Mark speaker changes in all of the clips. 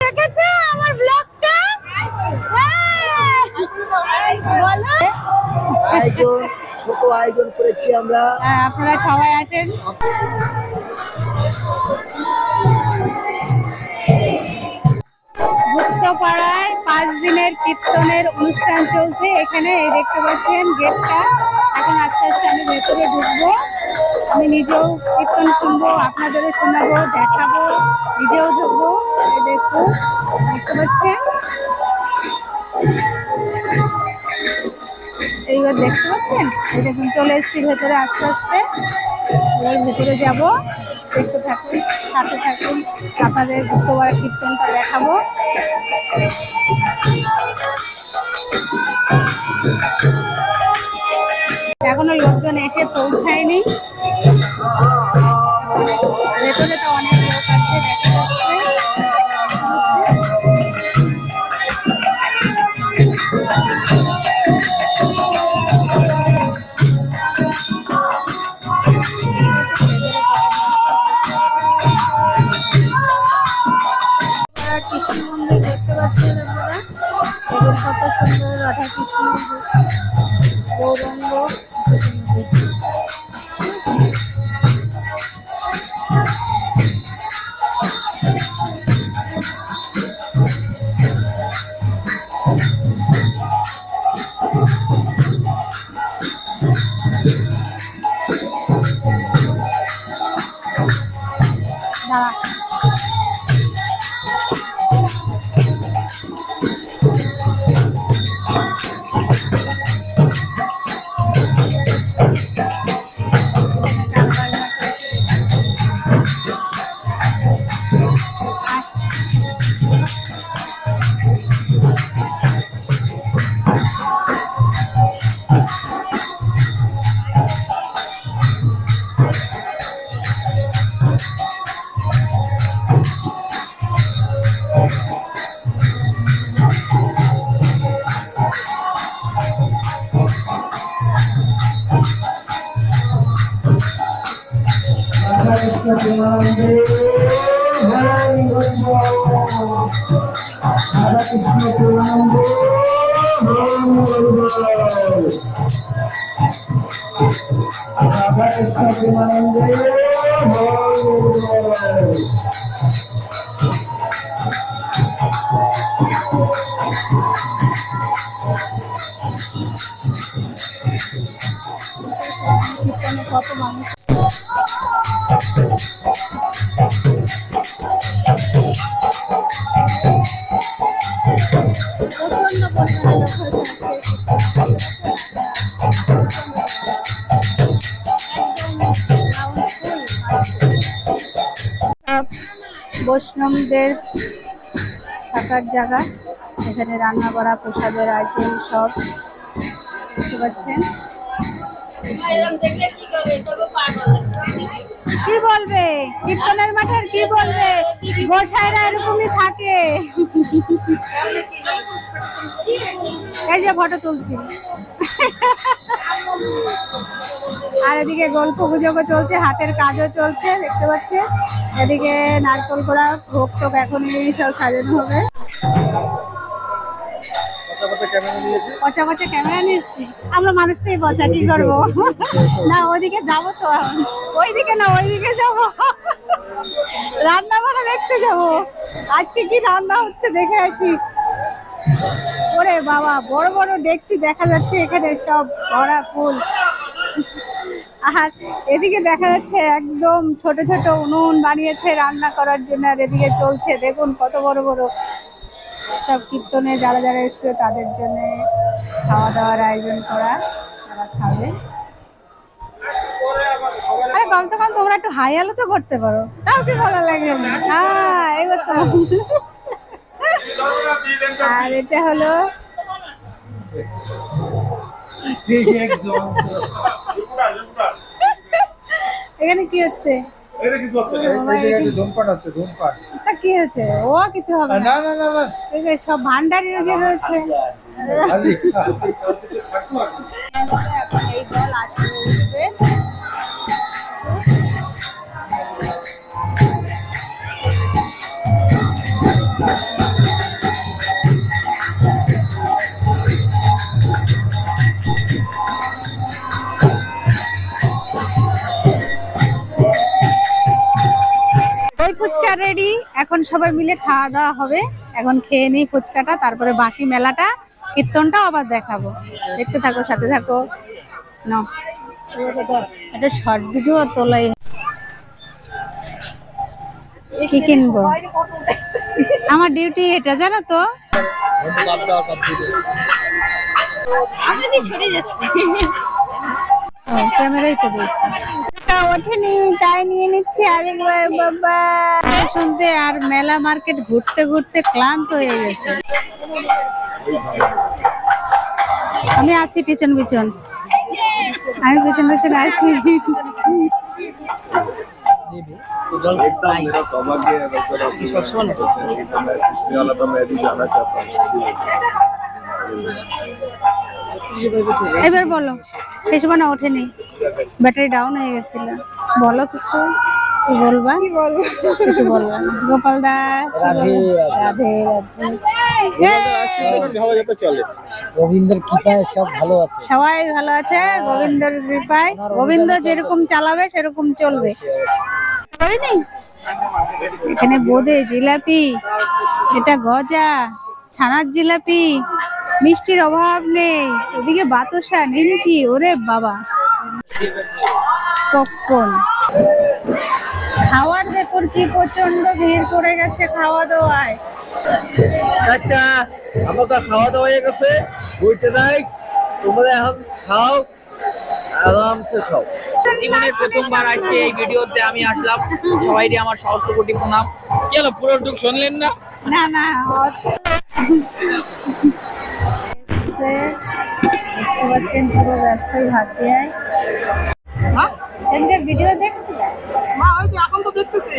Speaker 1: দেখেছো আমার ব্লগটা?
Speaker 2: আয়োজন ছোট আয়োজন করেছি আমরা।
Speaker 1: আপনারা সবাই আসেন। গুপ্তপাড়ায় 5 দিনের কীর্তনের অনুষ্ঠান চলছে। এখানে এই দেখতে পাচ্ছেন গেটটা। এখন আস্তে আস্তে আমি ভেতরে ঢুকবো। আমি নিজেও কীর্তন শুনবো, আপনাদেরও শোনাবো, দেখাবো, নিজেও ঢুকবো। দেখুন, দেখতে পাচ্ছেন, এইবার দেখতে পাচ্ছেন, এই দেখুন চলে এসেছি ভেতরে আস্তে আস্তে। এবার ভেতরে যাব, দেখতে থাকুন, সাথে থাকুন, আপনাদের গুপ্তপাড়া কীর্তনটা দেখাবো। এখনো লোকজন এসে পৌঁছায়নি। ভেতরে তো অনেক লোক আছে, দেখা যাচ্ছে। কৃষ্ণ মন্দির দেখতে পাচ্ছেন আপনারা, কত সুন্দর রাধা কৃষ্ণ গৌরাঙ্গ। কত মানুষ বৈষ্ণবদের থাকার জায়গা। এখানে রান্না করা প্রসাদের আইটেম সব দেখতে পাচ্ছেন। কি বলবে কীর্তনের মাঠের, কি বলবে, গোসাইরা এরকমই থাকে। এই যে ফটো তুলছি, আর এদিকে গল্প গুজবও চলছে, হাতের কাজও চলছে দেখতে পাচ্ছেন। এদিকে নারকেল করা ভোগ টোক এখন সব সাজানো হবে। পচা পচা ক্যামেরা নিয়ে এসছি আমরা, মানুষটাই পচা, কি করবো। না ওইদিকে যাবো তো, ওইদিকে না ওইদিকে যাবো, রান্না বান্না দেখতে যাবো। আজকে কি রান্না হচ্ছে দেখে আসি। ওরে বাবা, বড় বড় ডেকচি দেখা যাচ্ছে এখানে, সব ভরা ফুল। আর এদিকে দেখা যাচ্ছে একদম ছোট ছোট উনুন বানিয়েছে রান্না করার জন্য। আর এদিকে চলছে দেখুন কত বড় বড় সব কীর্তনে যারা যারা এসছে তাদের জন্য খাওয়া দাওয়ার আয়োজন করা, তারা খাবে। আরে কমসে কম তোমরা একটু হাই হ্যালো তো করতে পারো, তাও কি ভালো লাগে। হ্যাঁ এবার তো। আর এটা হলো এখানে কি হচ্ছে, কি হয়েছে? ও কিছু হবে না, সব ভান্ডারি যে রয়েছে। এই দল আসবে, ফুচকা রেডি, এখন সবাই মিলে খাওয়া দাওয়া হবে। এখন খেয়ে নিই ফুচকাটা, তারপরে বাকি মেলাটা কীর্তনটা আবার দেখাবো। দেখতে থাকো, সাথে থাকো। না এটা শর্ট ভিডিও তোলাই। কি কিনবো? আমার ডিউটি এটা, জানো তো। ক্যামেরাই তো দিয়েছি, ওঠেনি তাই নিয়ে নিচ্ছি আরেকবার। বাবা শুনতে আর মেলা মার্কেট ঘুরতে ঘুরতে ক্লান্ত হয়ে গেছে। আমি আছি পিছন পিছন, আমি পিছন পিছন আছি।
Speaker 3: एकदम मेरा सौभाग्य है वैसे आपकी तो मैं पूछने वाला था मैं भी जाना चाहता हूँ
Speaker 1: এবার বলো, শেষ বানা ওঠেনি, ব্যাটারি ডাউন হয়ে গেছিল। বলো কিছু, কি বলবা? কিছু বলবা না। গোপাল দা রাধে রাধে
Speaker 2: গোবিন্দের কৃপায় সব ভালো আছে।
Speaker 1: সবাই ভালো আছে গোবিন্দর কৃপায়। গোবিন্দ যেরকম চালাবে সেরকম চলবে। পারিনি? এখানে বোঁদে, জিলাপি, এটা গজা, ছানার জিলাপি, মিষ্টির অভাব নেই। ওদিকে বাতাসা, নিমকি, ওরে বাবা কখন খাওয়ার দেখুন কি প্রচন্ড ভিড় করে গেছে খাওয়া দাওয়ায়।
Speaker 2: আচ্ছা আমাকে খাওয়া দাওয়া হয়ে গেছে, বইতে যাই, তোমরা এখন খাও, আরামসে খাও।
Speaker 4: জীবনে প্রথমবার আজকে এই ভিডিওতে আমি আসলাম, সবাইকে আমার সহস্র কোটি প্রণাম। কি হলো, পুরো টুক শুনলেন না?
Speaker 1: না না দেখতে পাচ্ছেন পুরো ব্যস্তই হাতিয়ায়। ভিডিও দেখছিলেন?
Speaker 4: এখন তো দেখতেছি।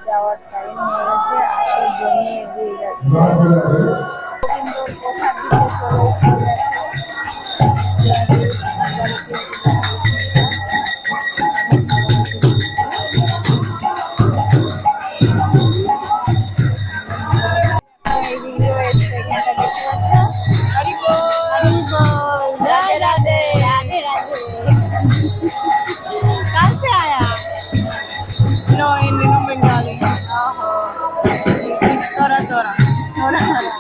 Speaker 1: যাওয়ার টাইম হয়ে গেছে, আসর জমিয়ে এগিয়ে যাচ্ছে। राधे राधे राधे राधे। कहाँ से आया?
Speaker 4: No, in Bengali.
Speaker 1: थोड़ा थोड़ा थोड़ा थोड़ा।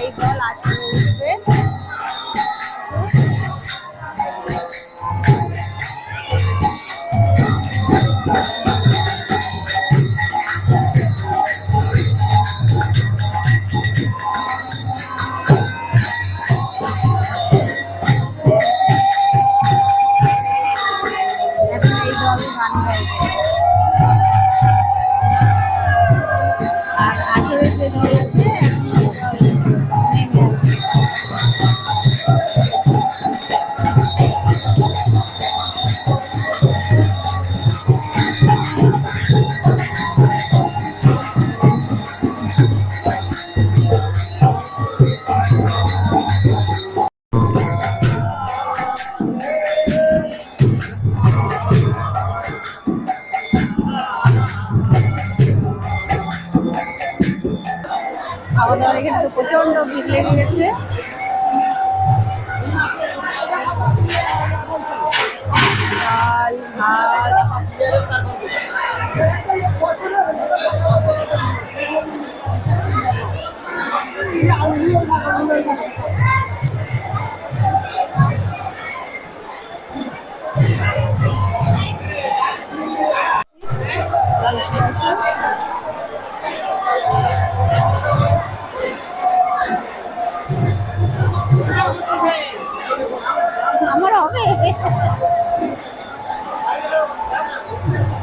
Speaker 1: এই দল আসলে উঠবে। এখন এই দল গান গাইবে। আর আসলে যে দল আছে খাওয়া দাওয়ার এখানে তো প্রচন্ড ভিড় লেগে গেছে। ডাল আমার হবে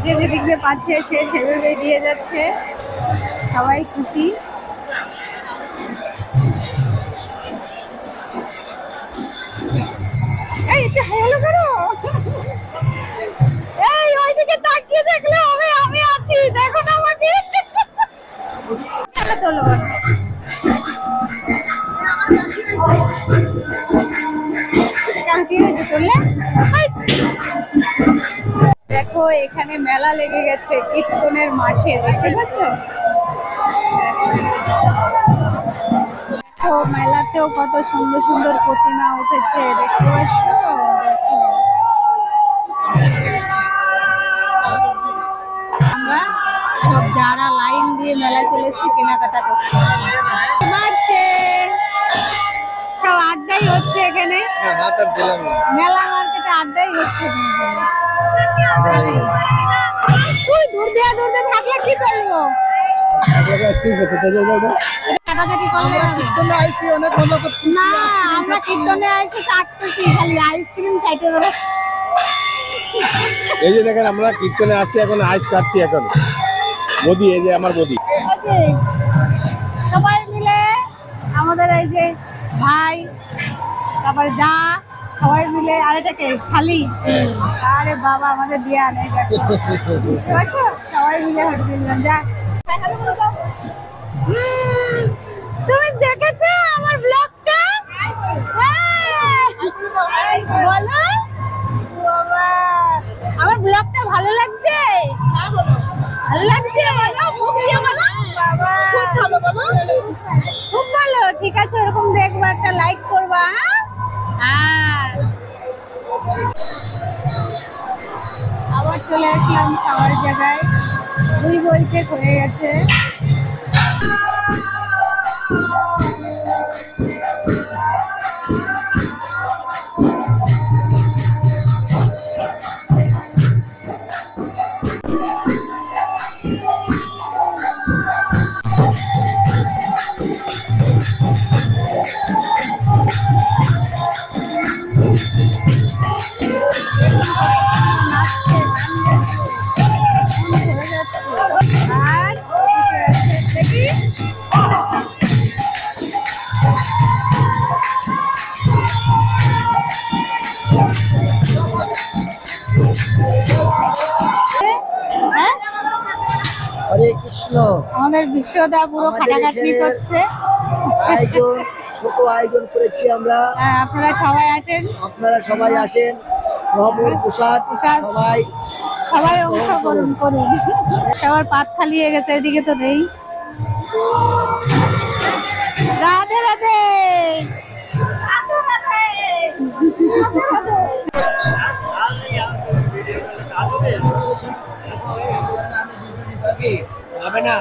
Speaker 1: যে যেদিকে পাচ্ছে সে সেভাবে দিয়ে যাচ্ছে, সবাই খুশি। এই একটু হ্যালো করো। এই ওইদিকে তাকিয়ে দেখলে হবে, আমি আছি, দেখো না আমাকে। চলো কি হয়েছে চললে এখানে মেলা লেগে গেছে কীর্তনের মাঠে, দেখতে পাচ্ছ? তো মেলাতেও কত সুন্দর সুন্দর প্রতিমা উঠেছে, দেখতে পাচ্ছ? দেখো। আমরা সব যারা লাইন দিয়ে মেলায় চলে এসেছি কেনাকাটা করতে, বাড়ছে সব আড্ডাই হচ্ছে এখানে।
Speaker 2: হাত আর দিলাম না।
Speaker 1: মেলা মার্কেটে আড্ডাই হচ্ছে তুই দূর দিয়ে থাকলে কি করবো? কাটাকাটি করলে
Speaker 2: অনেক মজা করছি।
Speaker 1: না, আমরা কীর্তনে এসে চাটতেছি, খালি আইসক্রিম চাইতে পারে।
Speaker 3: এই যে দেখেন আমরা কীর্তনে আছি, এখন আইস কাটছি। এখন বদি, এই যে আমার বদি।
Speaker 1: সবাই মিলে আমাদের এই যে ভাই, তারপর যা সবাই মিলে, আর এটাকে খালি, আরে বাবা আমাদের বিয়া নেই, সবাই মিলে হেঁটে দিলাম। যা তুমি দেখেছো আমার ব্লগটা? বলো বাবা, আমার ব্লগটা ভালো লাগছে? ভালো লাগছে? মুখ দিয়ে বলো। খুব ভালো, বলো খুব ভালো। ঠিক আছে, ওরকম দেখবো, একটা লাইক করবা। হ্যাঁ, আবার চলে আসলাম খাওয়ার জায়গায়। দুই বইতে হয়ে গেছে। আর দেখি হ্যাঁ,
Speaker 2: হরে কৃষ্ণ।
Speaker 1: আমাদের বিশ্বদা পুরো খাটাখাটনি করছে।
Speaker 2: আয়োজন, ছোট আয়োজন করেছি আমরা।
Speaker 1: হ্যাঁ, আপনারা সবাই আসেন,
Speaker 2: আপনারা সবাই আসেন। মহাপ্রভুর প্রসাদ
Speaker 1: প্রসাদ। সবাই অংশগ্রহণ করুন। সবার পাত খালি হয়ে গেছে, এদিকে তো নেই। রাধে রাধে।
Speaker 2: হবে না।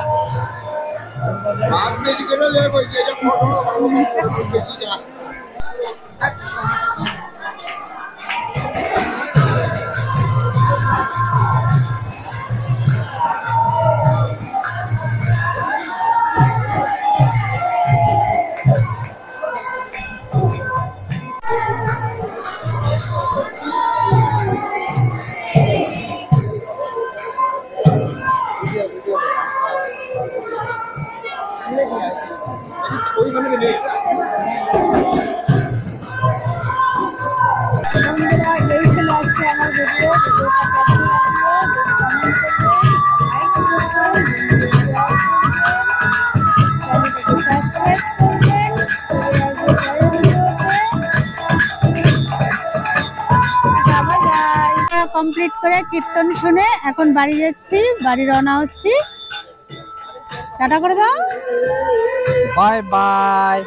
Speaker 3: आप मेडिकल ले कोई के जब फोटो वाला
Speaker 1: বন্ধুরা, এই ছিল আজকে আমার ভিডিও। ভিডিওটা কেমন লাগলো কমেন্ট করবেন, লাইক করবেন, চ্যানেলটাকে সাবস্ক্রাইব করবেন। কমপ্লিট করে কীর্তন শুনে এখন বাড়ি যাচ্ছি, বাড়ি রওনা হচ্ছি। টাটা করে দাও।
Speaker 4: Bye bye.